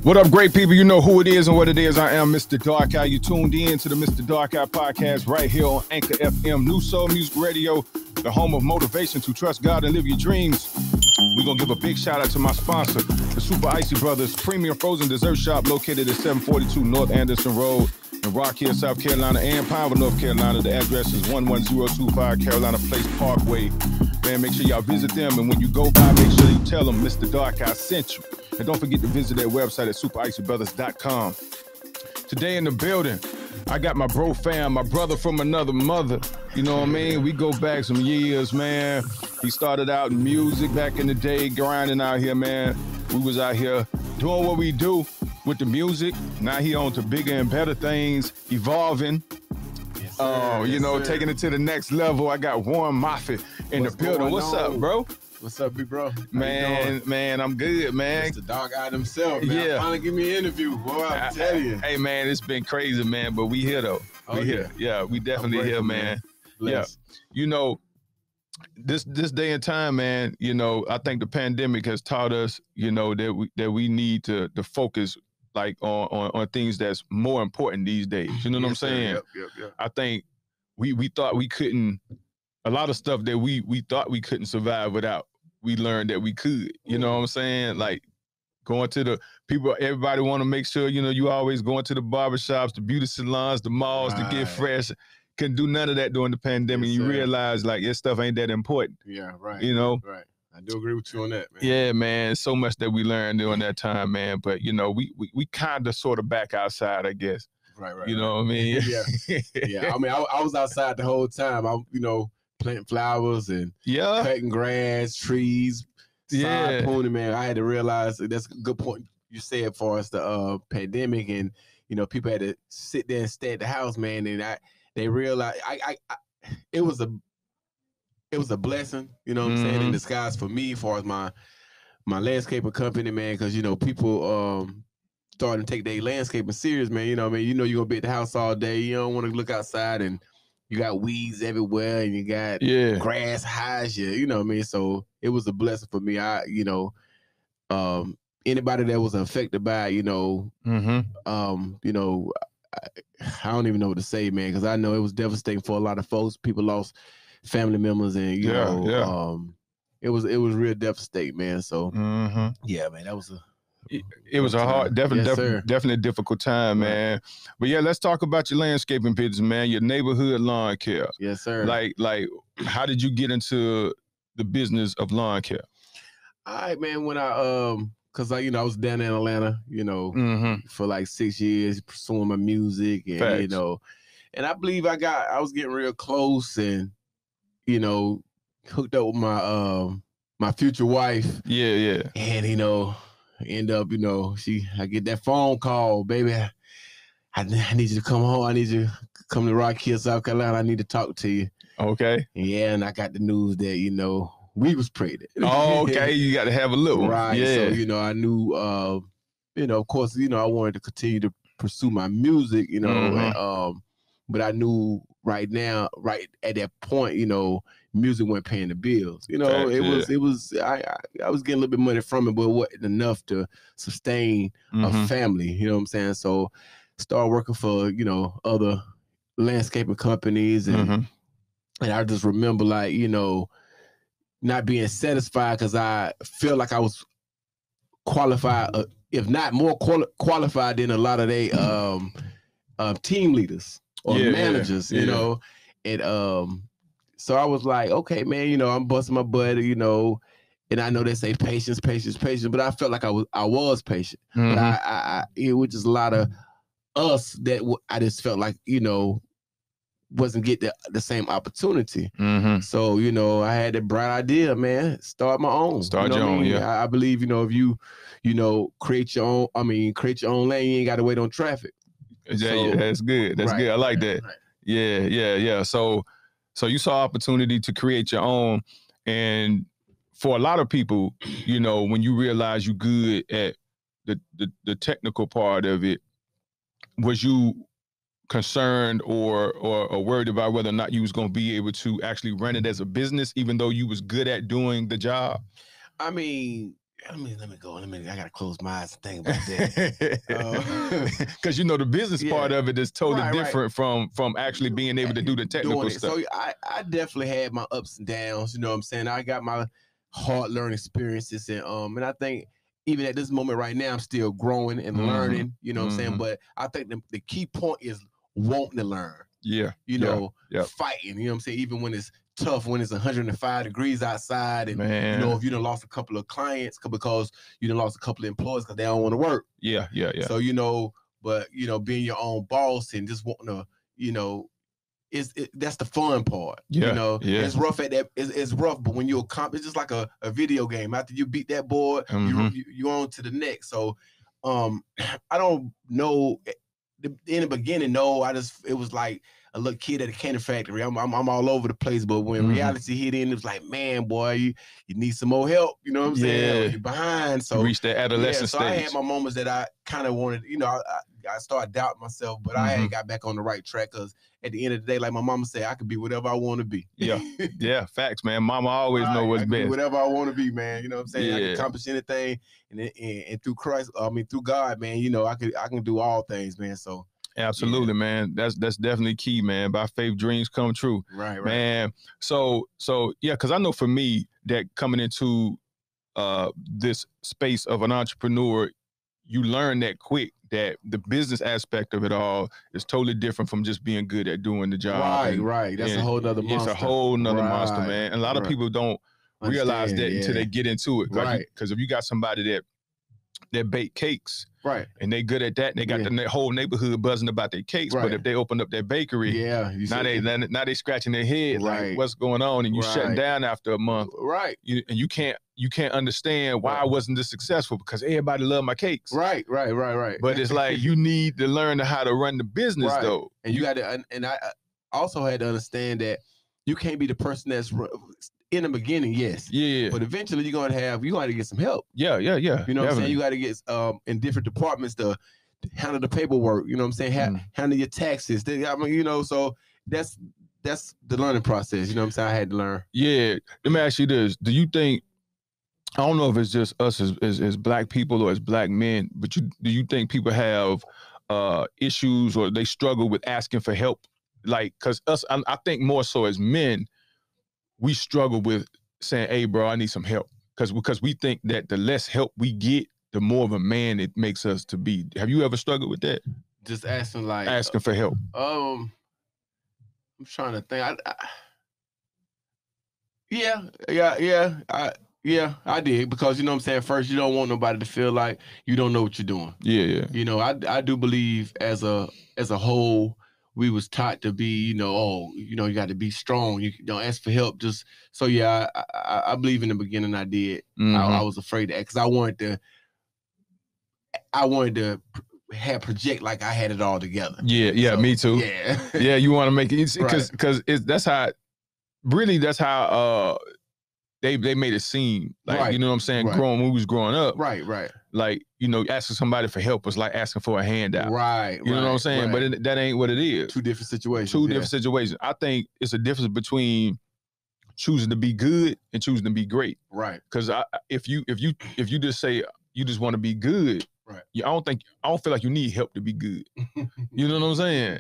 What up, great people? You know who it is and what it is. I am Mr. Darkeye. You tuned in to the Mr. Darkeye podcast right here on Anchor FM, New Soul Music Radio, the home of motivation to trust God and live your dreams. We're going to give a big shout out to my sponsor, the Super Icy Brothers Premium Frozen Dessert Shop located at 742 North Anderson Road in Rock Hill, South Carolina, and Pineville, North Carolina. The address is 11025 Carolina Place Parkway. Man, make sure y'all visit them, and when you go by, make sure you tell them Mr. Darkeye sent you. And don't forget to visit their website at supericybrothers.com. Today in the building, I got my bro fam, my brother from another mother. You know what I mean? We go back some years, man. He started out in music back in the day, grinding out here, man. We was out here doing what we do with the music. Now he on to bigger and better things, evolving. Yes, sir. You know, taking it to the next level. I got Warren Moffatt in the building. What's up, bro? What's up, big bro? Man, I'm good, man. Mr. Darkeye himself, man. Yeah. Finally give me an interview, boy. I tell you. Hey, man, it's been crazy, man, but we here though. We here. Yeah, we definitely here, man. Yeah. You know, this day and time, man, you know, I think the pandemic has taught us, you know, that we need to focus like on things that's more important these days. You know what I'm saying? Yep. I think we thought we couldn't, a lot of stuff that we thought we couldn't survive without, we learned that we could. You know what I'm saying? Like going to the people, everybody want to make sure, you know, you always going to the barbershops, the beauty salons, the malls to get fresh. Couldn't do none of that during the pandemic. Yes, you realize like your stuff ain't that important. Yeah, right. You know? Right. I do agree with you on that, man. Yeah, man. So much that we learned during that time, man. But you know, we kind of sort of back outside, I guess. Right. You know what I mean? Yeah. I mean, I was outside the whole time. I, you know, planting flowers and cutting grass, trees, side pruning, man. I had to realize that's a good point you said for us, the pandemic, and you know, people had to sit there and stay at the house, man. And they realized it was a blessing, you know what I'm saying, in disguise for me, as far as my landscaping company, man, because you know, people starting to take their landscaping serious, man. You know what I mean? You know, you're gonna be at the house all day, you don't want to look outside and you got weeds everywhere and you got grass hides you, you know what I mean? So it was a blessing for me. Anybody that was affected by, you know, I don't even know what to say, man, because I know it was devastating for a lot of folks. People lost family members and, you know, it was real devastating, man. So yeah, man, that was it was a hard, definitely difficult time, man. But yeah, let's talk about your landscaping business, man. Your neighborhood lawn care. Yes, sir. Like, how did you get into the business of lawn care? All right, man. When cause you know, I was down in Atlanta, you know, for like 6 years pursuing my music, and you know, and I believe I was getting real close, and you know, hooked up with my future wife. Yeah. And you know, end up, you know, I get that phone call, baby. I need you to come home. I need you to come to Rock Hill, South Carolina. I need to talk to you. Okay. Yeah, and I got the news that, you know, we was pregnant. Oh, okay. You got to have a little. Right. Yeah. So, you know, I knew, you know, of course, you know, I wanted to continue to pursue my music, you know, and, but I knew right at that point, you know, music wasn't paying the bills. You know, I was getting a little bit of money from it, but it wasn't enough to sustain a family. You know what I'm saying? So started working for, you know, other landscaping companies, and I just remember, like, you know, not being satisfied because I feel like I was qualified, if not more qualified than a lot of they team leaders or managers, you know, and so I was like, okay, man, you know, I'm busting my butt, you know, and I know they say patience, but I felt like I was patient, but it was just a lot of us that I just felt like, you know, wasn't get the same opportunity. So, you know, I had that bright idea, man, start my own. Start your own, I believe, you know, if you know, create your own lane, you ain't got to wait on traffic. Yeah, that's good. That's good. I like that. Right. Yeah. So you saw opportunity to create your own, and for a lot of people, you know, when you realize you good at the technical part of it, was you concerned or worried about whether or not you was going to be able to actually run it as a business, even though you was good at doing the job? I mean, let me go. I gotta close my eyes and think about that. Because you know the business part of it is totally different from actually being able to do the technical stuff. So I definitely had my ups and downs. You know what I'm saying? I got my hard learning experiences, and I think even at this moment right now, I'm still growing and learning. You know what I'm saying? But I think the key point is wanting to learn. Yeah. You know, fighting. You know what I'm saying? Even when it's tough, when it's 105 degrees outside, and you know, if you done lost a couple of clients because you done lost a couple of employees because they don't want to work. Yeah. So, you know, but you know, being your own boss and just wanting to, you know, that's the fun part. You know, it's rough at that. It's rough, but when you accomplish, it's just like a video game. After you beat that board, you on to the next. So, I don't know. In the beginning, no, it was like a little kid at a candy factory. I'm all over the place, but when reality hit in, it was like, man, boy, you need some more help. You know what I'm saying? You're behind. So you reached that adolescent stage. I had my moments that I kind of wanted, you know, I started doubting myself, but I had got back on the right track because at the end of the day, like my mama said, I could be whatever I want to be. Yeah, facts, man. Mama always know what's best. Be whatever I want to be, man. You know what I'm saying? I can accomplish anything, and through Christ, through God, man. You know, I can do all things, man. So. Absolutely, man. That's definitely key, man. By faith, dreams come true. Right. Man. So yeah, because I know for me that coming into this space of an entrepreneur, you learn that quick that the business aspect of it all is totally different from just being good at doing the job. Right. That's a whole nother monster. It's a whole nother monster, man. And a lot of people don't realize that until they get into it. Right. Because if you got somebody that bake cakes, right, and they good at that, and they got the whole neighborhood buzzing about their cakes. But if they open up their bakery, now they scratching their head like, what's going on? And you shutting down after a month, right? And you can't understand why I wasn't this successful because everybody loved my cakes, right. But it's like you need to learn how to run the business though, and you got to. And I also had to understand that you can't be the person that's. In the beginning, yes. Yeah. But eventually you're gonna to get some help. Yeah. You know what I'm saying? You gotta get in different departments to handle the paperwork, you know what I'm saying? Handle your taxes. You know, so that's the learning process. You know what I'm saying? I had to learn. Yeah. Let me ask you this. Do you think, I don't know if it's just us as black people or as black men, but do you think people have issues or they struggle with asking for help? Like, cause I think more so as men, we struggle with saying, hey, bro, I need some help. Because we think that the less help we get, the more of a man it makes us to be. Have you ever struggled with that? Just asking for help. I'm trying to think. I did, because you know what I'm saying, first you don't want nobody to feel like you don't know what you're doing. Yeah. You know, I do believe as a whole, we was taught to be, you know, you got to be strong. You don't ask for help. Just so I believe in the beginning I did. I was afraid to, because I wanted to project like I had it all together. Yeah, me too. Yeah, yeah. You want to make it because that's how they made it seem like, you know what I'm saying? When we was growing up. Right. Like, you know, asking somebody for help was like asking for a handout. Right. You know what I'm saying? But that ain't what it is. Two different situations. Different situations. I think it's a difference between choosing to be good and choosing to be great. Right. Because if you just say you just want to be good, right. I don't feel like you need help to be good. You know what I'm saying?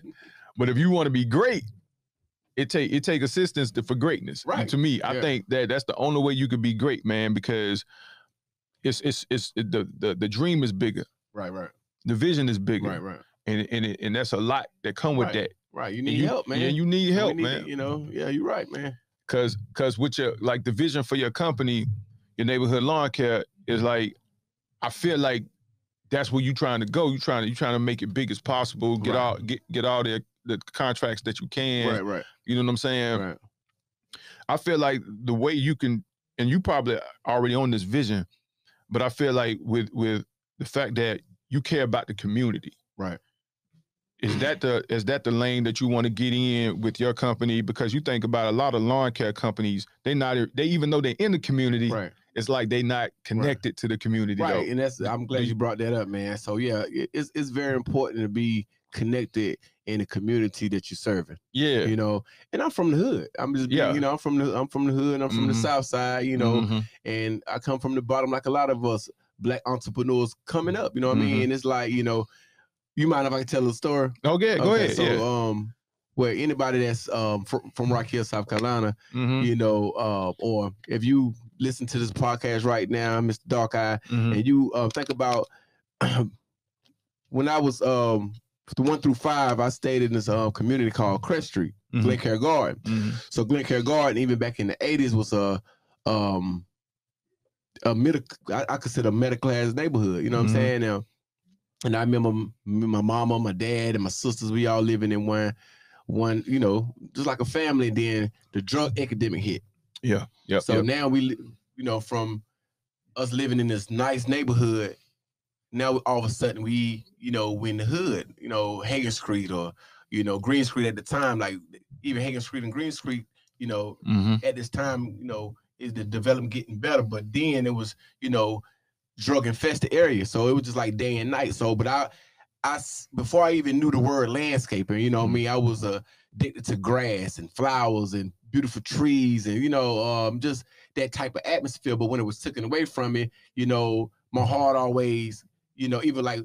But if you want to be great, it take assistance for greatness. Right. And to me, I think that's the only way you could be great, man, because it's the dream is bigger. Right. The vision is bigger. Right. And that's a lot that come with that. Right. You need help, man. Yeah, you need help, man. You know, you're right, man. Cause with your, like, the vision for your company, your neighborhood lawn care is like, I feel like that's where you trying to go. You trying to make it big as possible. Get all the contracts that you can. Right. You know what I'm saying? Right. I feel like the way you can, and you probably already own this vision, but I feel like with the fact that you care about the community. Right. Is that the lane that you want to get in with your company? Because you think about a lot of lawn care companies, they even though they're in the community, it's like they not connected to the community. Right. Though. And I'm glad you brought that up, man. So yeah, it's very important to be connected in the community that you're serving. Yeah. You know, and I'm from the hood. I'm just being, you know, I'm from the hood, and I'm from the South Side, you know, and I come from the bottom like a lot of us Black entrepreneurs coming up, you know what I mean? And it's like, you know, you mind if I can tell a story? Okay, go ahead. So where anybody that's from Rock Hill, South Carolina, you know, or if you listen to this podcast right now, Mr. Darkeye, and you think about when I was 1 through 5, I stayed in this community called Crest Street, Glencare Garden. So Glencare Garden, even back in the 80s, was a middle, I consider a middle class neighborhood. You know what I'm saying? Now, and I remember my mama, my dad, and my sisters, we all living in one, you know, just like a family. And then the drug epidemic hit. Yeah. So now we, you know, from us living in this nice neighborhood, now all of a sudden we, you know, we in the hood, you know, Hagen Street or, you know, Green Street at the time, like even Hagen Street and Green Street, you know, at this time, you know, is the development getting better? But then it was, you know, drug infested area. So it was just like day and night. So, but I before I even knew the word landscaping, you know what I mean, I was addicted to grass and flowers and beautiful trees and, you know, just that type of atmosphere. But when it was taken away from me, you know, my heart always, you know, even like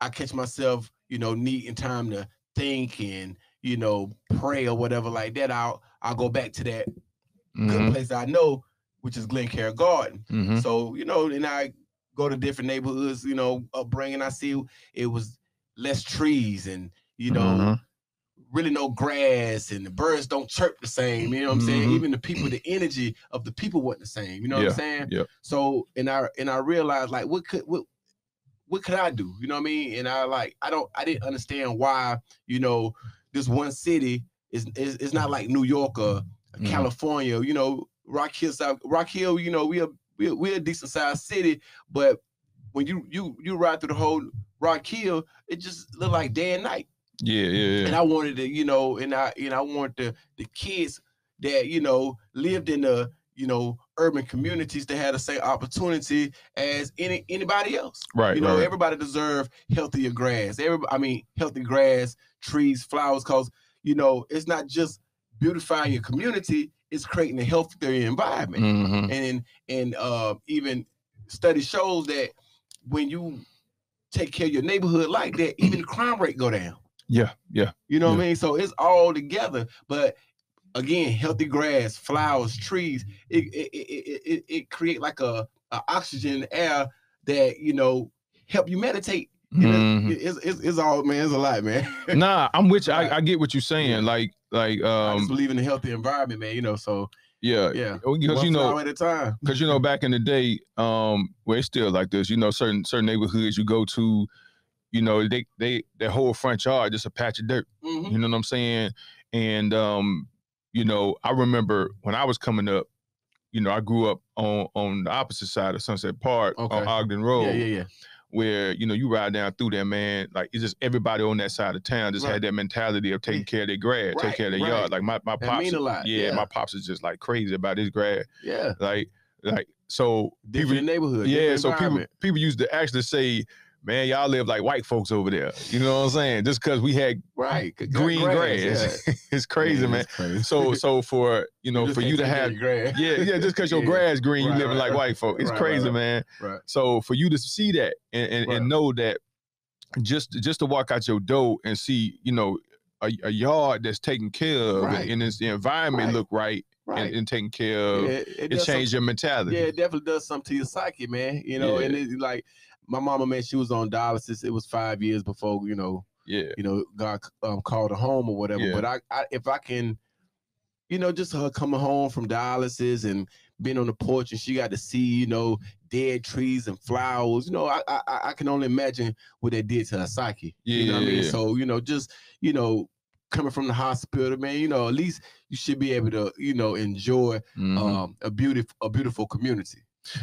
I catch myself, you know, needing time to think and, you know, pray or whatever like that. I'll go back to that good place I know, which is Glencare Garden. So, you know, and I go to different neighborhoods, you know, upbringing. I see it was less trees and, you know, really no grass, and the birds don't chirp the same. You know what I'm saying? Even the people, the energy of the people wasn't the same. You know what I'm saying? Yeah. So, and I realized, like, what could I do? You know what I mean? And I didn't understand why, you know, this one city is not like New York or California. You know, Rock Hill, you know, we're a decent sized city, but when you ride through the whole Rock Hill, it just looked like day and night. Yeah. And I wanted to, you know, and I wanted the kids that, you know, lived in the, you know, urban communities to have the same opportunity as anybody else. Right. You know, everybody deserves healthier grass. Healthy grass, trees, flowers, because, you know, it's not just beautifying your community, it's creating a healthier environment. And even study shows that when you take care of your neighborhood like that, even the crime rate go down. Yeah. You know what I mean? So it's all together. But again, healthy grass, flowers, trees, it create like a oxygen in the air that, you know, help you meditate. You know, it's all, man, it's a lot, man. Nah, I'm with you. I get what you're saying. Like I just believe in a healthy environment, man, you know, so yeah. Because, you know, at a time. Because, you know, back in the day, well, it's still like this, you know, certain neighborhoods you go to, you know, their whole front yard just a patch of dirt. You know what I'm saying? And you know, I remember when I was coming up, you know, I grew up on the opposite side of Sunset Park on Ogden Road. Yeah. Where, you know, you ride down through there, man, like it's just everybody on that side of town just had that mentality of taking care of their grass, take care of their yard. Like my pops, mean a lot. My pops is just like crazy about his grass. Yeah. Like so different neighborhood. Yeah, so people used to actually say, man, y'all live like white folks over there. You know what I'm saying? Just because we had green grass. It's crazy, man. Crazy. So for, you know, for you to have just because your grass green, you living like white folks. It's crazy, man. Right. So for you to see that and know that just to walk out your door and see, you know, a yard that's taken care of and the environment look right. And taken care of, it changed your mentality. Yeah, it definitely does something to your psyche, man. You know, and it's like, my mama, man, she was on dialysis. It was 5 years before, you know, you know, God called her home or whatever. But I if I can, you know, just her coming home from dialysis and being on the porch and she got to see, you know, dead trees and flowers, you know, I can only imagine what that did to her psyche. You know what I mean? So, you know, just, you know, coming from the hospital, man, you know, at least you should be able to, you know, enjoy a beautiful community.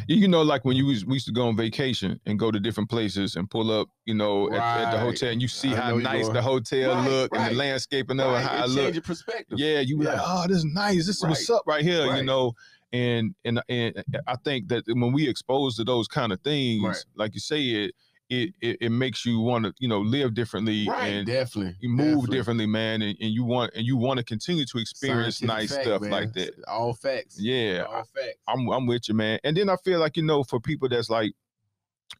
You know, like when we used to go on vacation and go to different places and pull up, you know, at the hotel, and you see how nice the hotel look and the landscaping of it, how it look. Change your perspective. Yeah, you be like, oh, this is nice. This is what's up right here, you know. And I think that when we expose to those kind of things, like you say, it makes you want to, you know, live differently, right? And Definitely, you move differently, man, and you want to continue to experience nice stuff, man, like that. All facts. Yeah, all facts. I'm with you, man. And then I feel like, you know, for people that's like,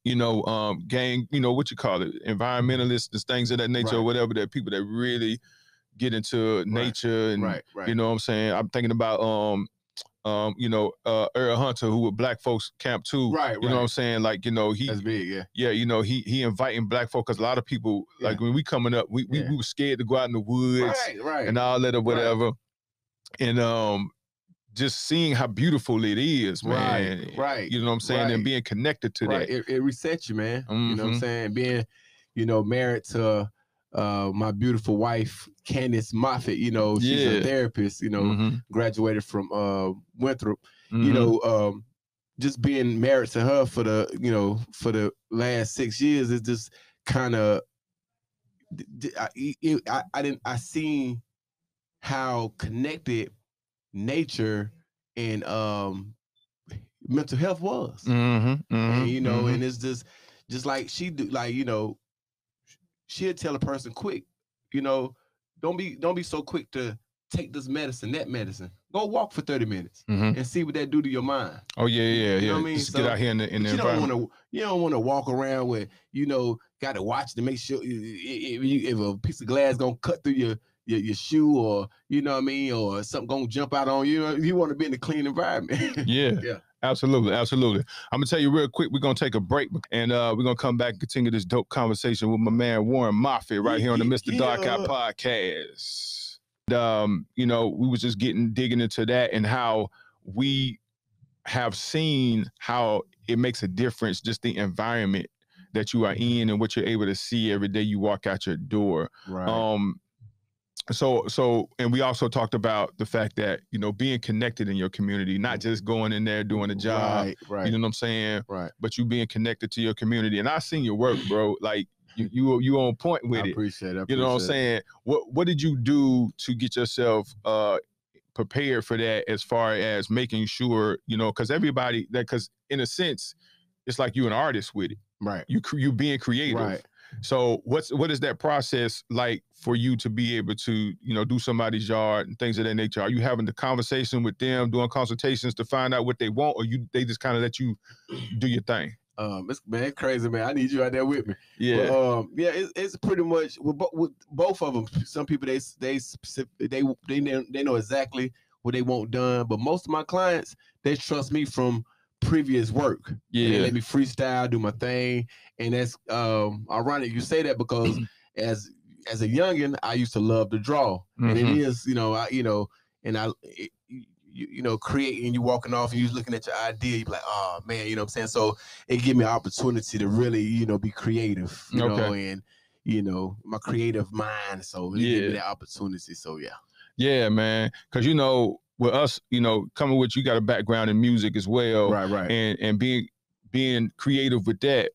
you know, gang, you know, what you call it, environmentalists and things of that nature, or whatever, that people that really get into nature and you know what I'm saying. I'm thinking about you know, Earl Hunter, who with Black Folks Camp 2. You know what I'm saying? Like, you know, that's big, yeah, you know, he inviting Black folk, because a lot of people, like when we coming up, we were scared to go out in the woods, and all that or whatever. And just seeing how beautiful it is, man. You know what I'm saying? And being connected to that. It resets you, man. You know what I'm saying? Being, you know, married to my beautiful wife, Candace Moffatt, you know, she's a therapist, you know, graduated from Winthrop, you know, just being married to her for the, you know, for the last 6 years is just kind of, I seen how connected nature and mental health was. And, you know, and it's just like she do, like, you know, she'll tell a person quick, you know, don't be so quick to take this medicine, that medicine. Go walk for 30 minutes and see what that do to your mind. Oh yeah. You know what I mean? Just get out here in the environment. You don't want to walk around with, you know, got to watch to make sure if a piece of glass gonna cut through your shoe, or you know what I mean, or something gonna jump out on you. You want to be in a clean environment. Yeah. Absolutely. I'm gonna tell you real quick, we're gonna take a break, and we're gonna come back and continue this dope conversation with my man Warren Moffatt right here on the Mista Darkeye podcast. You know, we was just digging into that, and how we have seen how it makes a difference, just the environment that you are in and what you're able to see every day you walk out your door. So, and we also talked about the fact that, you know, being connected in your community, not just going in there doing a job, you know what I'm saying? But you being connected to your community. And I seen your work, bro. Like you on point with it. I appreciate it. You know what I'm saying? What did you do to get yourself prepared for that, as far as making sure, you know, because in a sense, it's like you're an artist with it. You being creative. So what is that process like for you to be able to, you know, do somebody's yard and things of that nature? Are you having the conversation with them, doing consultations to find out what they want, or they just kind of let you do your thing? It's crazy, man. I need you out there with me. But, it's pretty much with both of them. Some people they know exactly what they want done, but most of my clients, they trust me from previous work. They let me freestyle, do my thing. And that's ironic you say that, because as a youngin, I used to love to draw. And it is, you know, creating, you walking off and you looking at your idea, you be like, oh man, you know what I'm saying? So it gave me an opportunity to really, you know, be creative, you know, and you know, my creative mind. So it gave me that opportunity. So yeah, man. Cause you know, with us, you know, coming with, you got a background in music as well. And being creative with that.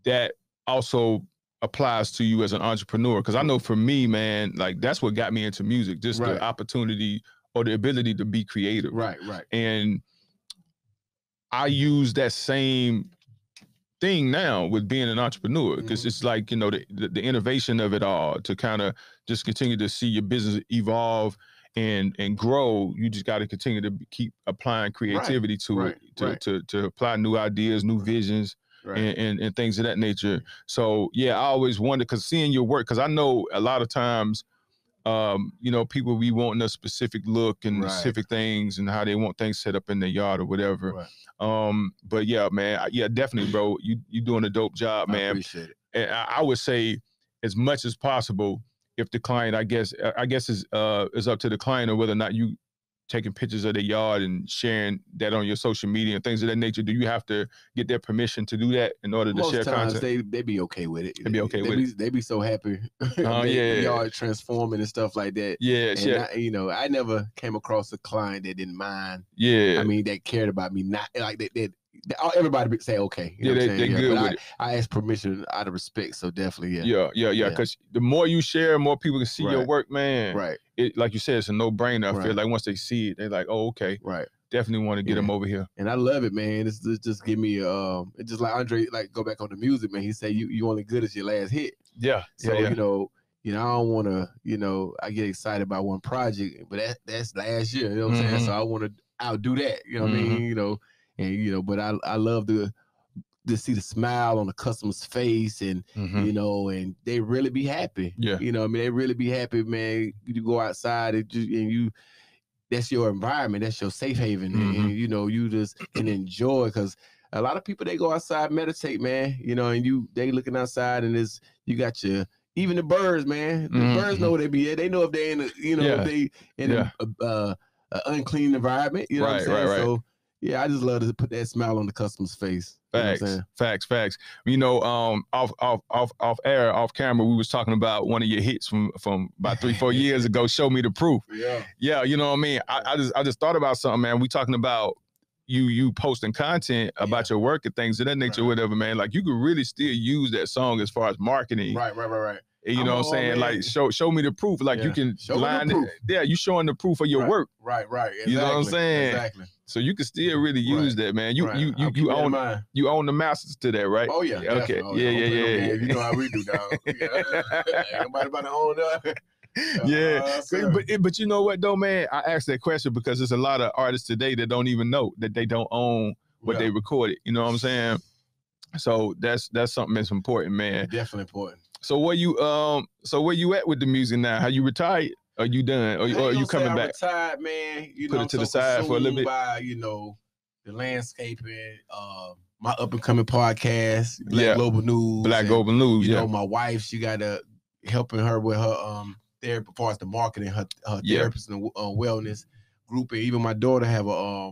That also applies to you as an entrepreneur. Because I know for me, man, like that's what got me into music, just the opportunity or the ability to be creative. And I use that same thing now with being an entrepreneur, because it's like, you know, the innovation of it all, to kind of just continue to see your business evolve and grow. You just got to continue to keep applying creativity to it, to apply new ideas, new visions, and things of that nature. So yeah, I always wonder, because seeing your work, because I know a lot of times, you know, people be wanting a specific look and specific things and how they want things set up in their yard or whatever. But yeah, man, definitely, bro. You doing a dope job, man. I appreciate it. And I would say, as much as possible, if the client, I guess is up to the client, or whether or not you taking pictures of their yard and sharing that on your social media and things of that nature. Do you have to get their permission to do that in order to share content? They be okay with it. They be okay with it. They be so happy. Yard transforming and stuff like that. I never came across a client that didn't mind. I mean, that cared about me. Not like that. Everybody say okay. You know they good with it. I ask permission out of respect, so definitely, Because the more you share, more people can see your work, man. Right. It, like you said, it's a no-brainer. I feel like once they see it, they're like, oh, okay. Right. Definitely want to get him over here. And I love it, man. It's just give me it's just like Andre, like go back on the music, man. He said you only good as your last hit. Yeah. So you know, I don't want to, I get excited about one project, but that's last year. You know what I'm saying? So I want to outdo that. You know what I mean? And but I love to see the smile on the customer's face, and and they really be happy. Yeah. I mean, they really be happy, man. You go outside and you. That's your environment. That's your safe haven, and you just can enjoy. Because a lot of people, they go outside, meditate, man. And they looking outside, and you got even the birds, man. The birds know where they be at. They know if they in if they in a unclean environment. You know what I'm saying? Right. So yeah, I just love to put that smile on the customer's face. Facts. Off air, off camera, we was talking about one of your hits from about 3-4 years ago. Show Me the Proof. Yeah. You know what I mean? I just thought about something, man. We talking about you posting content about your work and things of that nature, whatever, man. Like you could really still use that song as far as marketing. Right. You know what I'm saying? Man. Like show me the proof. Like you can line it. Yeah, you showing the proof of your work. Right. Exactly. You know what I'm saying? Exactly. So you can still really use that, man. You own the masters to that, right? Oh yeah. Okay. Oh, yeah. You know how we do, dog. Ain't nobody about to own that. But you know what though, man? I asked that question because there's a lot of artists today that don't even know that they don't own what they recorded. You know what I'm saying? So that's something that's important, man. Definitely important. So where you at with the music now? How you retired? Are you done? Or are you coming back? Retired, man. Put it to the side for a little bit. By the landscaping, my up and coming podcast, Black Global News. Global News. You know, my wife, she got helping her with her therapy, as far as the marketing, her therapist and wellness group, and even my daughter have a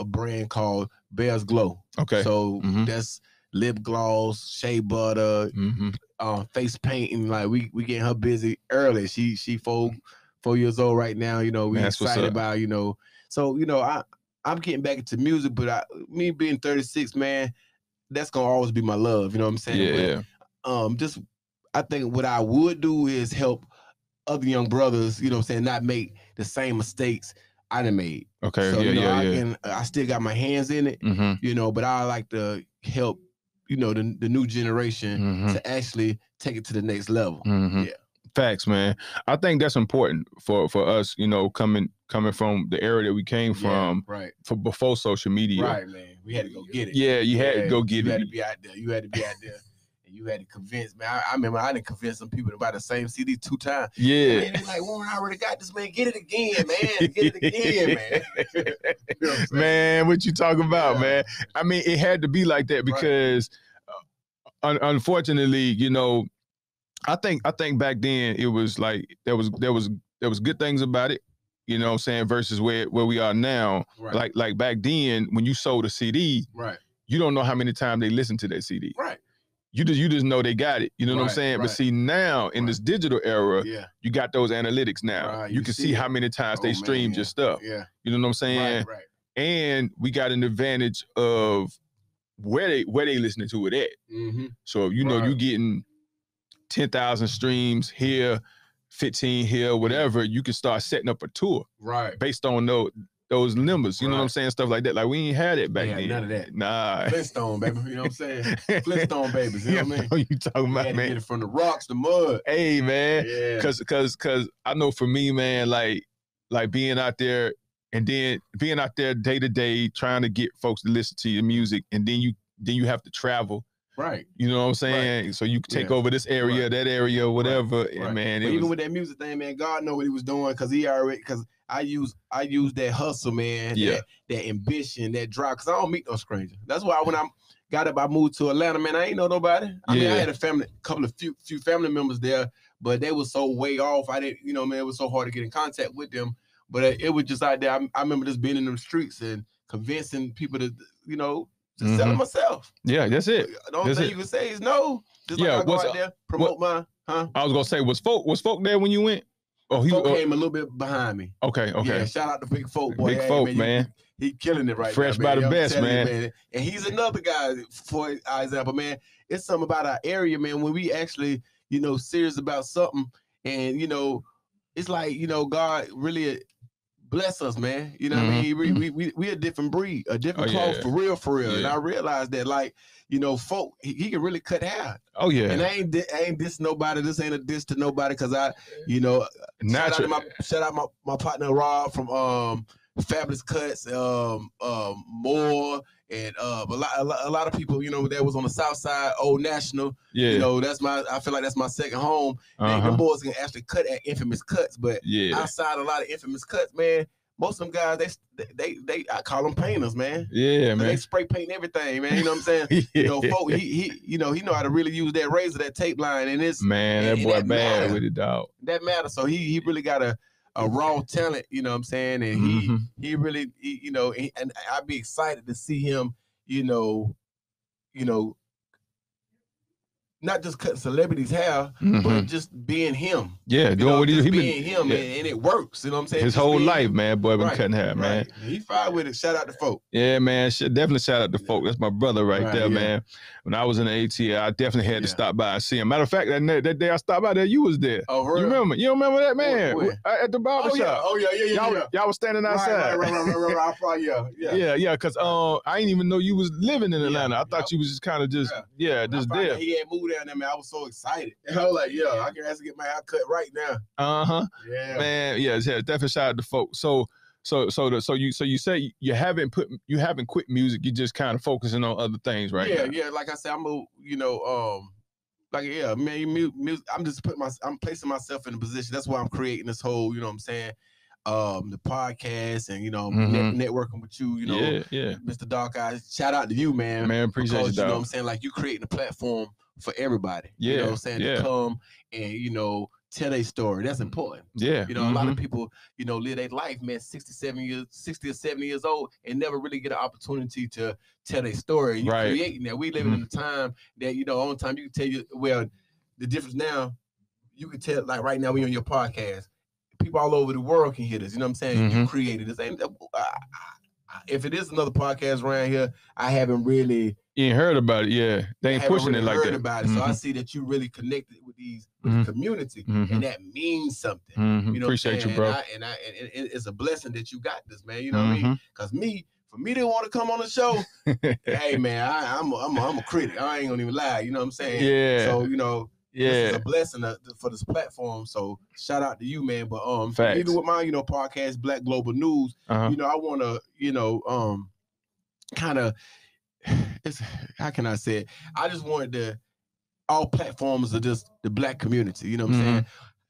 brand called Bear's Glow. Okay, so that's lip gloss, shea butter, face painting. Like we getting her busy early. She 4 years old right now. We excited about. So I'm getting back into music, but me being 36, man, that's gonna always be my love. You know what I'm saying? But, I think what I would do is help other young brothers. You know what I'm saying? Not make the same mistakes I done made. Okay. So I still got my hands in it. But I like to help. The new generation to actually take it to the next level. Yeah. Facts, man. I think that's important for us, coming from the area that we came from, for before social media. Right, man. We had to go get it. Yeah, you had to go get it. You had to be out there. And you had to convince, man. I remember I didn't convince some people to buy the same CD 2 times. Yeah. And they're like, Warren, I already got this, man. Get it again, man. Get it again, man. Man, what you talking about, man? I mean, it had to be like that because unfortunately, I think back then it was like there was good things about it, you know what I'm saying, versus where we are now. Right. Like back then when you sold a CD, you don't know how many times they listened to that CD. Right. You just know they got it. You know what I'm saying? But see, now in this digital era, you got those analytics now. You can see how many times they streamed your stuff. Yeah. You know what I'm saying? Right. And we got an advantage of where they listening to it at. So if you getting 10,000 streams here, 15 here, whatever, you can start setting up a tour. Right. Based on those numbers, you know what I'm saying? Stuff like that. Like we ain't had it back then. None of that. Nah. Flintstone, baby. You know what I'm saying? Flintstone babies. You know what I mean? What you talking about, man? Get it from the rocks, the mud. Hey, man. Yeah. Cause I know for me, man, like being out there and then being out there day to day, trying to get folks to listen to your music, and then you have to travel. Right. You know what I'm saying? Right. So you take over this area, that area, whatever. Right. And man, even with that music thing, man, God know what he was doing because I use that hustle, man, that ambition, that drive, because I don't meet no stranger. That's why when I moved to Atlanta, man, I ain't know nobody. I mean, I had few family members there, but they were so way off. I didn't, man, it was so hard to get in contact with them. But it was just out there. I remember just being in them streets and convincing people to, to sell it myself. Yeah, that's it. The only thing you can say is no. Just like I go out there, promote my, I was gonna say, was folk there when you went? Oh, he came a little bit behind me. Okay. Yeah, shout out to Big Folk, boy. Big Folk, man. He killing it right Fresh now, by the best, man. You, man. And he's another guy, for example, man. It's something about our area, man, when we actually, serious about something, and it's like, God really bless us, man. You know what I mean? We a different breed, a different cloth for real. Yeah. And I realized that, like, you know, folk, he can really cut hair. Oh yeah. And I ain't diss nobody. This ain't a diss to nobody, because I, you know, shout out my partner Rob from Fabulous Cuts, Moore, and a lot of people, you know, that was on the South Side, Old National. Yeah. You know, I feel like that's my second home. Them boys can actually cut at Infamous Cuts, but outside a lot of Infamous Cuts, man, most of them guys, they I call them painters, man. Yeah, man. They spray paint everything, man. You know what I'm saying? You know, folk, he know how to really use that razor, that tape line, and it's that boy bad matter. With it, dog. That matters. So he really got a raw talent, you know what I'm saying? And he really, you know, and I'd be excited to see him, you know, not just cutting celebrities' hair, but just being him. Yeah, doing what he being him, and it works. You know what I'm saying? His whole life, man, boy, been cutting hair, man. He fine with it. Shout out to folk. Yeah, man. Definitely shout out to folk. That's my brother right there, man. When I was in the ATL, I definitely had to stop by and see him. Matter of fact, that day I stopped by there, you was there. Oh, really? You remember? You don't remember that, man? At the barbershop. Oh, yeah. Y'all was standing outside. Right. Yeah, because I didn't even know you was living in Atlanta. I thought you was just kind of just there. He had moved down there, man. I was so excited. I was like, I can actually get my hair cut right now. Yeah. Man, definitely shout out to folks. So you say you haven't quit music. You just kind of focusing on other things, right? Yeah. Like I said, music. I'm placing myself in a position. That's why I'm creating this whole, you know what I'm saying, the podcast, and, you know, networking with you, you know, Mista Darkeye. Shout out to you, man. Man, appreciate you, dog. You know what I'm saying? Like, you creating a platform for everybody. You know what I'm saying? To come and, you know, tell their story. That's important. Yeah. You know, a lot of people, you know, live their life, man, 60 or 70 years old, and never really get an opportunity to tell their story. You're creating that. We living in a time that, you know, only time you can tell the difference now, you can tell, like right now we on your podcast, people all over the world can hear this. You know what I'm saying? You created this. And if it is another podcast around here, I haven't really... You ain't heard about it, yeah. They ain't pushing it like that. About it. So I see that you really connected with the community, and that means something. You know, appreciate you, bro. And it's a blessing that you got this, man. You know what I mean? Because for me to want to come on the show, hey man, I'm a critic. I ain't gonna even lie. You know what I'm saying? Yeah. So, you know, this is a blessing for this platform. So shout out to you, man. But even with my, you know, podcast, Black Global News, you know, I want to, you know, kind of. How can I say it? I just wanted all platforms are just the Black community. You know what I'm saying?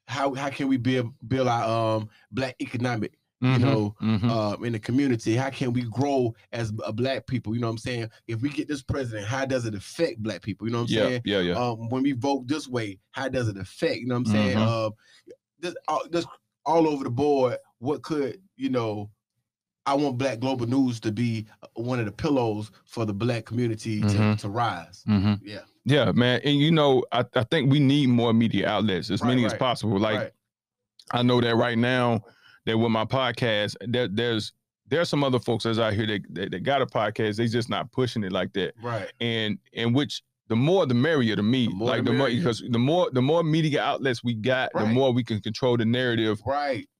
How can we build our Black economic, you know, in the community? How can we grow as a Black people? You know what I'm saying? If we get this president, how does it affect Black people? You know what I'm saying? Yeah. When we vote this way, how does it affect? You know what I'm saying? Just all over the board. What could, you know? I want Black Global News to be one of the pillows for the Black community to rise. Yeah, man. And, you know, I think we need more media outlets, as many as possible. Like, I know that right now that with my podcast, there's some other folks that's out here that got a podcast. They just not pushing it like that. Right. And which the more the merrier to me. More, because the more media outlets we got, the more we can control the narrative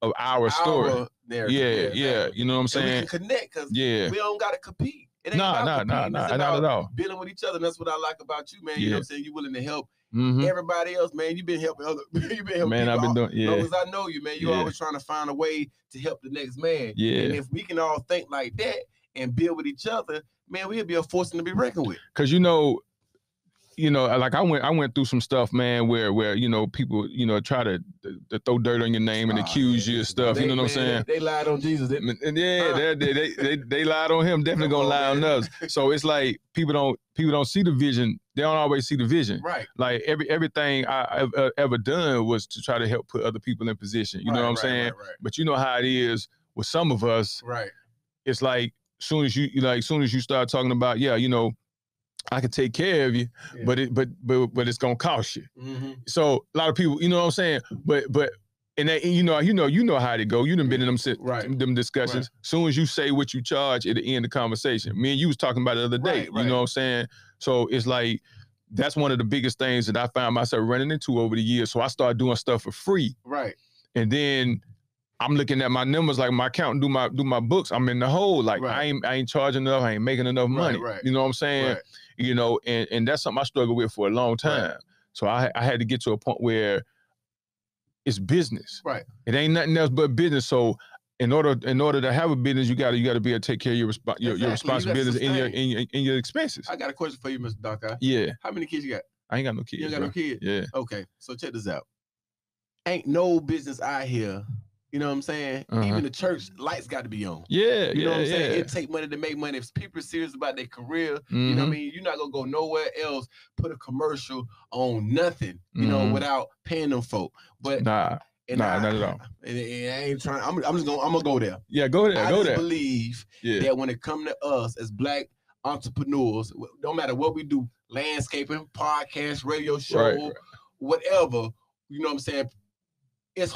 of our story. Yeah. You know what I'm saying? And we can connect, because we don't gotta compete. It ain't not at all. Building with each other. And that's what I like about you, man. You know what I'm saying? You're willing to help everybody else, man. You've been helping people. I've been doing, as long as I know you, man, you're always trying to find a way to help the next man. Yeah. And if we can all think like that and build with each other, man, we'll be a force to be reckoned with. Because, you know, like I went through some stuff, man, where you know, people, you know, try to throw dirt on your name and accuse you of stuff. You know what I'm saying? They lied on Jesus. They lied on him. Definitely gonna lie on us. So it's like people don't see the vision. They don't always see the vision. Right. Like everything I've ever done was to try to help put other people in position. You know what I'm saying? Right. But you know how it is with some of us. Right. It's like soon as you start talking about, you know, I can take care of you, but it's gonna cost you. So a lot of people, you know what I'm saying, but and that, you know how it go. You done been in them discussions. Soon as you say what you charge, it'll end the conversation. Me and you was talking about it the other day. You know what I'm saying? So it's like that's one of the biggest things that I found myself running into over the years. So I started doing stuff for free. Right. And then I'm looking at my numbers, like my account, do my books. I'm in the hole. Like I ain't charging enough. I ain't making enough money. You know what I'm saying? You know, and that's something I struggled with for a long time. So I had to get to a point where it's business. It ain't nothing else but business. So in order to have a business, you gotta be able to take care of your responsibilities in your expenses. I got a question for you, Mr. Darkeye. Yeah. How many kids you got? I ain't got no kids. You ain't got no kids? Yeah. Okay, so check this out. Ain't no business out here. You know what I'm saying? Even the church lights got to be on. Yeah, you know what I'm saying? It take money to make money. If people are serious about their career, you know what I mean? You're not gonna go nowhere else, put a commercial on nothing, you know, without paying them folk. But not at all. And I ain't trying. I'm gonna go there. Yeah, go there. I just believe that when it come to us as Black entrepreneurs, no matter what we do, landscaping, podcast, radio show, whatever, you know what I'm saying? It's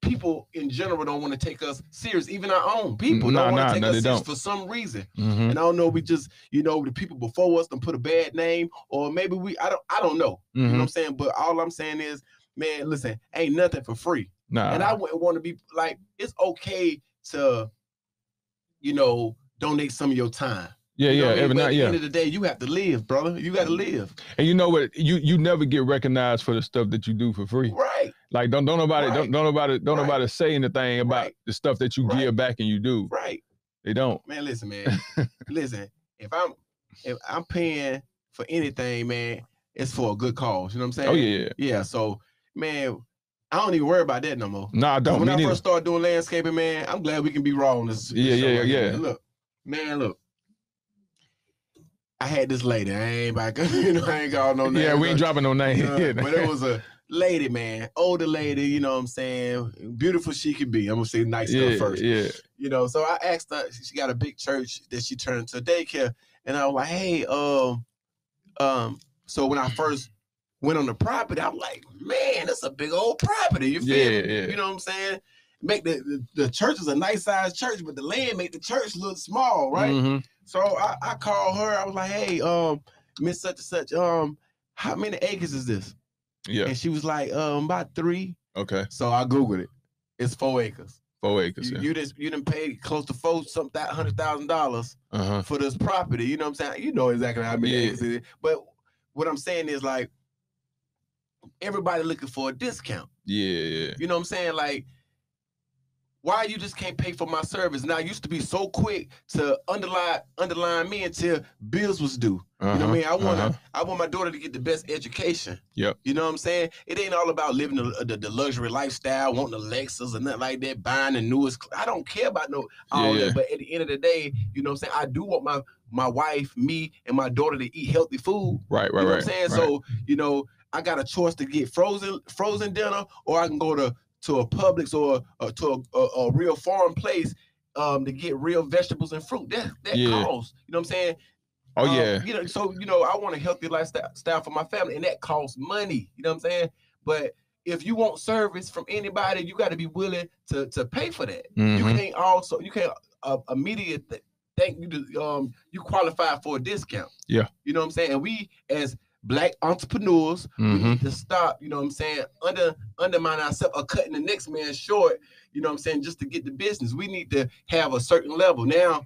people in general don't want to take us serious. Even our own people don't want to take us serious for some reason. And I don't know, we just, you know, the people before us done put a bad name, or maybe I don't know. You know what I'm saying? But all I'm saying is, man, listen, ain't nothing for free. And I wouldn't want to be like, it's okay to, you know, donate some of your time. Yeah, you know every night. At the end of the day, you have to live, brother. You got to live. And you know what? You never get recognized for the stuff that you do for free. Like don't nobody say anything about the stuff that you give back and you do. They don't. Man, listen, man. Listen, if I'm paying for anything, man, it's for a good cause. You know what I'm saying? Oh yeah. Yeah. So, man, I don't even worry about that no more. No, I don't. When I first started doing landscaping, man, I'm glad we can be raw on this. Yeah. Look. I had this lady. I ain't back, you know, I ain't got no name. Yeah, we ain't dropping no name. But it was a lady, man, older lady, you know what I'm saying? Beautiful she could be. I'm gonna say nice stuff first. Yeah. You know, so I asked her, she got a big church that she turned to daycare. And I was like, hey, so when I first went on the property, I'm like, man, that's a big old property. You feel me? You know what I'm saying? Make the church is a nice sized church, but the land make the church look small, right? So I called her. I was like, hey, Miss such and such, how many acres is this? Yeah. And she was like, about 3. Okay. So I Googled it. It's 4 acres. 4 acres. You didn't pay close to $100,000 for this property. You know what I'm saying? You know exactly how many acres it is. But what I'm saying is, like, everybody looking for a discount. Yeah. You know what I'm saying? Like, why you just can't pay for my service? Now, I used to be so quick to underline me until bills was due. You know what I mean? I want my daughter to get the best education. You know what I'm saying? It ain't all about living the luxury lifestyle, wanting a Lexus or nothing like that, buying the newest. I don't care about all that. But at the end of the day, you know what I'm saying? I do want my wife, me, and my daughter to eat healthy food. You know what I'm saying? So, you know, I got a choice to get frozen dinner, or I can go to a Publix or to a real farm place to get real vegetables and fruit. That costs. You know what I'm saying? You know, so, you know, I want a healthy lifestyle for my family, and that costs money. You know what I'm saying? But if you want service from anybody, you got to be willing to pay for that. You can't immediately think you qualify for a discount. You know what I'm saying? And we as Black entrepreneurs, we need to stop, you know what I'm saying, undermine ourselves or cutting the next man short, you know what I'm saying, just to get the business. We need to have a certain level. Now,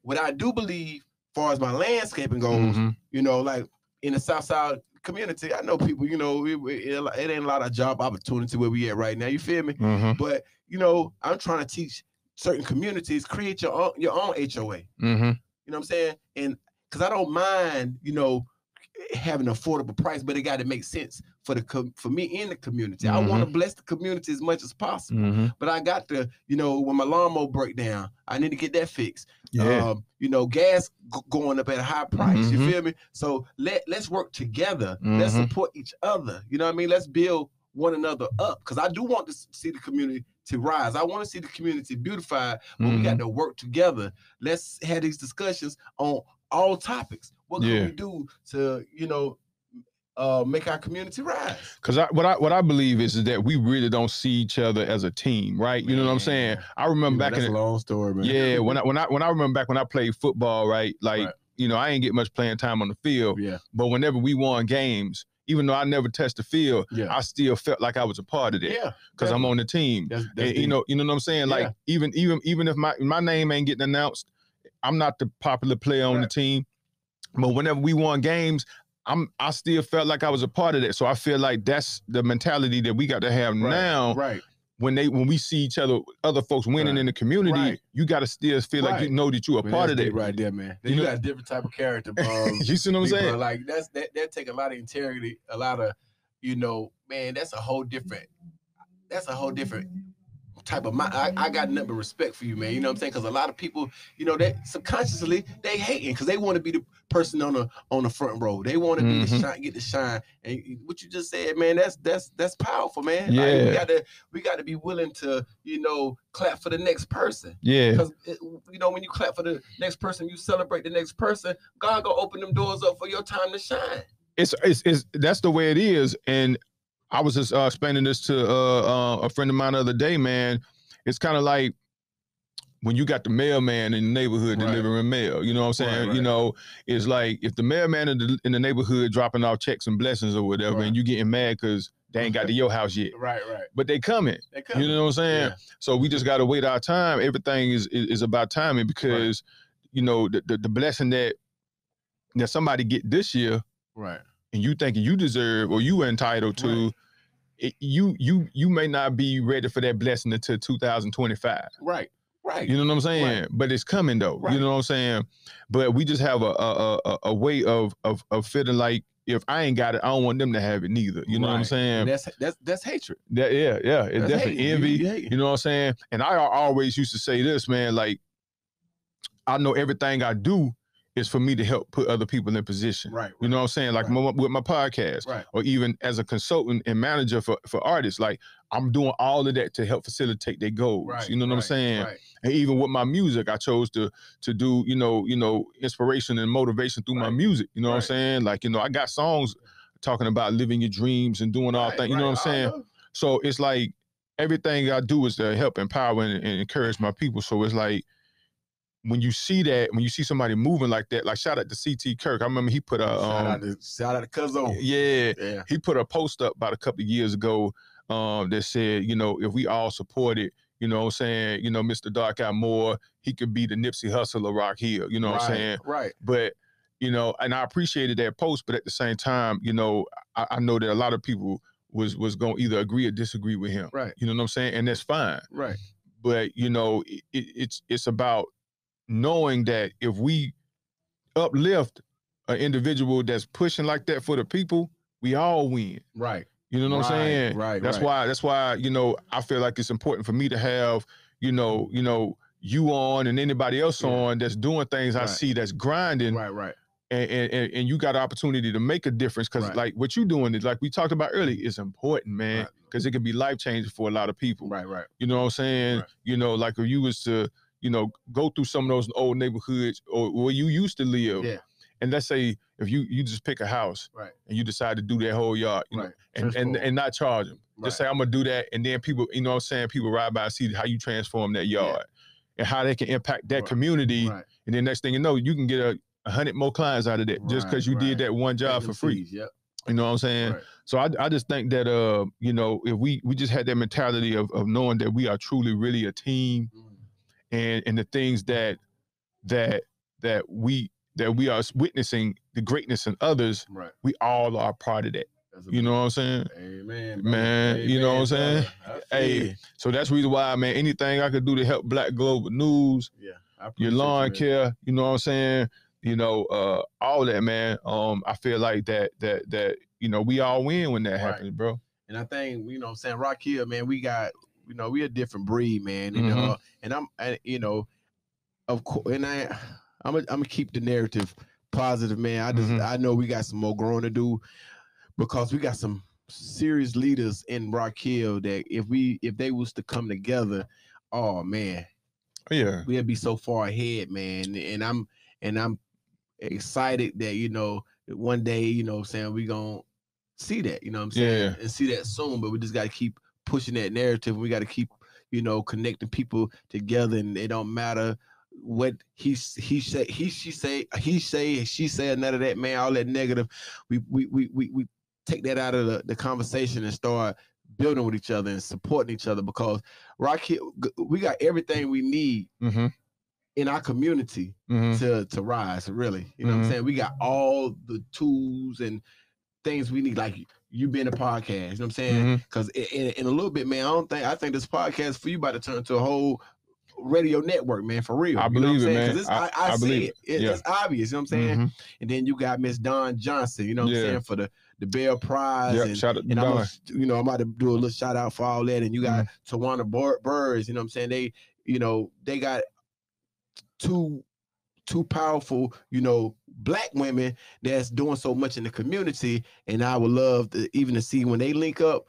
what I do believe, as far as my landscaping goes, you know, like in the Southside community, I know people, you know, it ain't a lot of job opportunity where we at right now, you feel me? But, you know, I'm trying to teach certain communities, create your own HOA. You know what I'm saying? And because I don't mind, you know, having an affordable price, but it got to make sense for me in the community. I want to bless the community as much as possible, but I got to, you know, when my lawnmower break down, I need to get that fixed. You know, gas going up at a high price. You feel me? So let's work together. Let's support each other. You know what I mean? Let's build one another up, because I do want to see the community to rise. I want to see the community beautified, but we got to work together. Let's have these discussions on all topics. What can we do to, you know, make our community rise? Because what I believe is that we really don't see each other as a team, right? You know what I'm saying? I remember back that's a long story, man. Yeah, when I remember back when I played football, right? Like, you know, I ain't get much playing time on the field. But whenever we won games, even though I never touched the field, Yeah. I still felt like I was a part of that. Yeah, because I'm on the team. That's And, you know what I'm saying? Like even if my name ain't getting announced, I'm not the popular player on the team. But whenever we won games, I still felt like I was a part of that. So I feel like that's the mentality that we got to have now. Right. When we see each other folks winning in the community, you got to still feel like you know that you're a part of that. Right there, man. You got a different type of character. You see what I'm saying? Bro, like that take a lot of integrity, a lot of, man. That's a whole different type of mind. I got nothing but respect for you, man. You know what I'm saying? Because a lot of people, that subconsciously they hating because they want to be the person on the front row. They want to be the shine, get the shine. And what you just said, man, that's powerful, man. Yeah. Like, we got to be willing to, clap for the next person. Yeah. Because when you clap for the next person, you celebrate the next person. God gonna open them doors up for your time to shine. It's that's the way it is. And I was just explaining this to a friend of mine the other day, man. It's kind of like when you got the mailman in the neighborhood delivering mail. You know what I'm saying? Right. It's like if the mailman in the neighborhood dropping off checks and blessings or whatever, and you getting mad because they ain't got to your house yet. Right. But they coming. You know what I'm saying? Yeah. So we just got to wait our time. Everything is about timing because, the blessing that somebody get this year, right, and you thinking you deserve or you entitled to, you may not be ready for that blessing until 2025. Right. You know what I'm saying? Right. But it's coming though. Right. You know what I'm saying? But we just have a way of feeling like if I ain't got it, I don't want them to have it neither. You know what I'm saying? And that's hatred. Yeah. It's definitely envy. You know what I'm saying? And I always used to say this, man, like I know everything I do is for me to help put other people in position. Right. You know what I'm saying? Like with my podcast, or even as a consultant and manager for artists, like I'm doing all of that to help facilitate their goals. You know what I'm saying? Right. And even with my music, I chose to do, inspiration and motivation through my music. You know what I'm saying? Like, I got songs talking about living your dreams and doing all things. You know what I'm saying? So it's like everything I do is to help empower and encourage my people. So it's like, when you see that, when you see somebody moving like that, like shout out to CT Kirk. I remember he put a shout out to Cuzzo. Yeah. He put a post up about a couple of years ago that said, if we all supported, you know what I'm saying, Mista Darkeye more, he could be the Nipsey Hussle of Rock Hill, you know what I'm saying? Right. But, and I appreciated that post, but at the same time, I know that a lot of people was going to either agree or disagree with him. Right. You know what I'm saying? And that's fine. Right. But, it's about knowing that if we uplift an individual that's pushing like that for the people, we all win. Right. You know what I'm saying? Right. That's why, I feel like it's important for me to have, you on and anybody else on that's doing things I see that's grinding. Right. And you got an opportunity to make a difference because like what you doing is like we talked about earlier, it's important, man, because it can be life-changing for a lot of people. Right. You know what I'm saying? Right. Like if you was to, go through some of those old neighborhoods or where you used to live. Yeah. And let's say if you just pick a house and you decide to do that whole yard, and not charge them. Just say, I'm gonna do that. And then people, you know what I'm saying? People ride by and see how you transform that yard and how they can impact that community. Right. And then next thing you know, you can get 100 more clients out of that just because you did that one job for free. Yep. You know what I'm saying? Right. So I just think that, if we just had that mentality of knowing that we are truly, really a team, and the things that we are witnessing the greatness in others, we all are part of that. You know what I'm saying? Amen. Man, Amen, you know what I'm saying? Hey, so that's the reason why, man, anything I could do to help Black Global News, your lawn care, you know what I'm saying? All that, man. I feel like that we all win when that happens, bro. And I think, Rock Hill, man, we got, we a different breed, man. And of course, and I'm gonna keep the narrative positive, man. I know we got some more growing to do because we got some serious leaders in Rock Hill that if they was to come together, oh man, we'd be so far ahead, man. And I'm excited that one day, saying we gonna see that, you know what I'm saying, and see that soon. But we just gotta keep pushing that narrative. We gotta keep connecting people together, and it don't matter what he say, none of that, man. All that negative, we take that out of the conversation and start building with each other and supporting each other, because Raquel, we got everything we need in our community to rise, really. You know what I'm saying? We got all the tools and things we need, like you being a podcast, you know what I'm saying? Because in a little bit, man, I think this podcast for you about to turn into a whole radio network, man, for real. I believe it, man. I see it. It's obvious, you know what I'm saying? And then you got Miss Dawn Johnson, you know what I'm saying, for the Bell Prize. And shout out to Dawn. I'm about to do a little shout out for all that. And you got Tawana Burrs, you know what I'm saying? They got two powerful, Black women that's doing so much in the community. And I would love to see when they link up,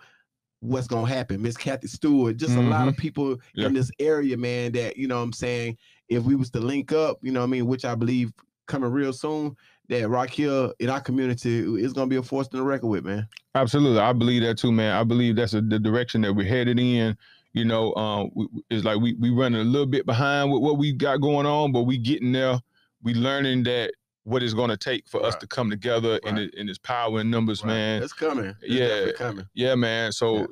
what's gonna happen. Miss Kathy Stewart, just a lot of people in this area, man, that, you know what I'm saying, if we was to link up, you know what I mean, which I believe coming real soon, that Raquel in our community is gonna be a force to the record with, man. Absolutely. I believe that too, man. I believe that's the direction that we're headed in. It's like we running a little bit behind with what we got going on, but we getting there. We learning that what it's going to take for us to come together in this power in numbers, man. It's coming. It's coming. Yeah, man. So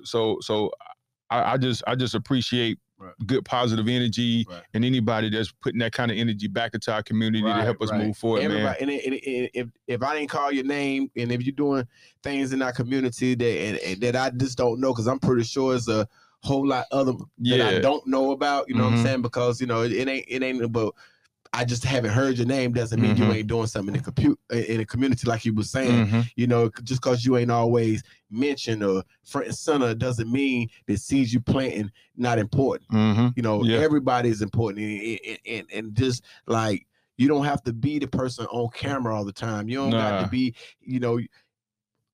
I just appreciate good positive energy and anybody that's putting that kind of energy back into our community to help us move forward, man. And if I didn't call your name, and if you're doing things in our community that I just don't know, because I'm pretty sure it's a whole lot other that I don't know about, you know what I'm saying? Because it ain't about, I just haven't heard your name doesn't mean you ain't doing something in the community, like you were saying. Just because you ain't always mentioned or front and center doesn't mean that seeds you planting not important. Everybody's important, and just like, you don't have to be the person on camera all the time. You don't got to be,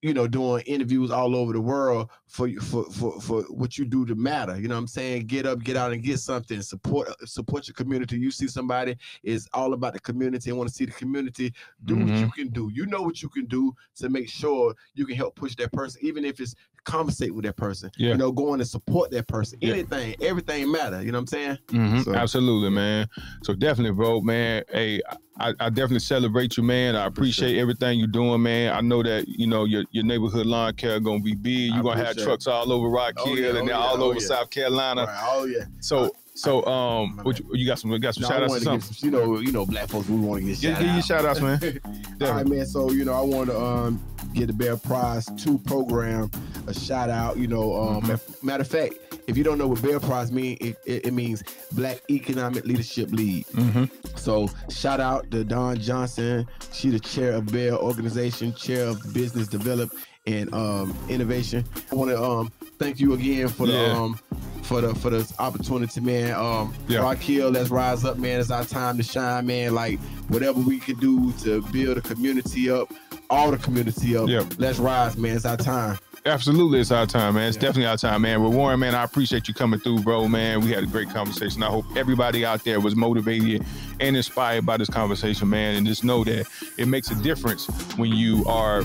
doing interviews all over the world for what you do to matter. You know what I'm saying? Get up, get out and get something. Support your community. You see somebody is all about the community and want to see the community do what you can do. You know what you can do to make sure you can help push that person, even if it's conversate with that person. Going and support that person. Anything, everything matter. You know what I'm saying? Absolutely, man. So definitely, bro, man. Hey, I definitely celebrate you, man. I appreciate everything you're doing, man. I know that, your neighborhood lawn care gonna be big. You're gonna have trucks all over Rock Hill and all over South Carolina. So what you got some shout outs or something? Black folks, we want to get shout outs. Give you shout outs, man. All right, man. So, I want to get the Bell Prize 2 program a shout out. Matter of fact, if you don't know what Bell Prize means, it means Black Economic Leadership League. So shout out to Dawn Johnson. She the chair of Bell Organization, chair of Business Development and Innovation. I want to thank you again for the opportunity, man. Raquel, let's rise up, man. It's our time to shine, man. Like, whatever we can do to build a community up, all the community up. Let's rise, man. It's our time. Absolutely, it's our time, man. It's definitely our time, man. Well, Warren, man, I appreciate you coming through, bro, man. We had a great conversation. I hope everybody out there was motivated and inspired by this conversation, man. And just know that it makes a difference when you are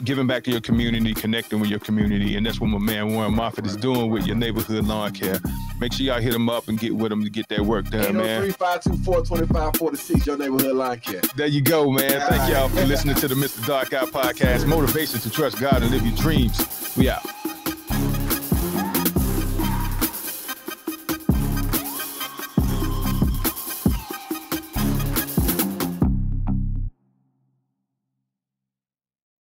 giving back to your community, connecting with your community, and that's what my man Warren Moffatt is doing with your neighborhood lawn care. Make sure y'all hit him up and get with him to get that work done, man. 803-524-2546, your neighborhood lawn care. There you go, man. Thank y'all for listening to the Mista Darkeye podcast. Motivation to trust God and live your dreams. We out.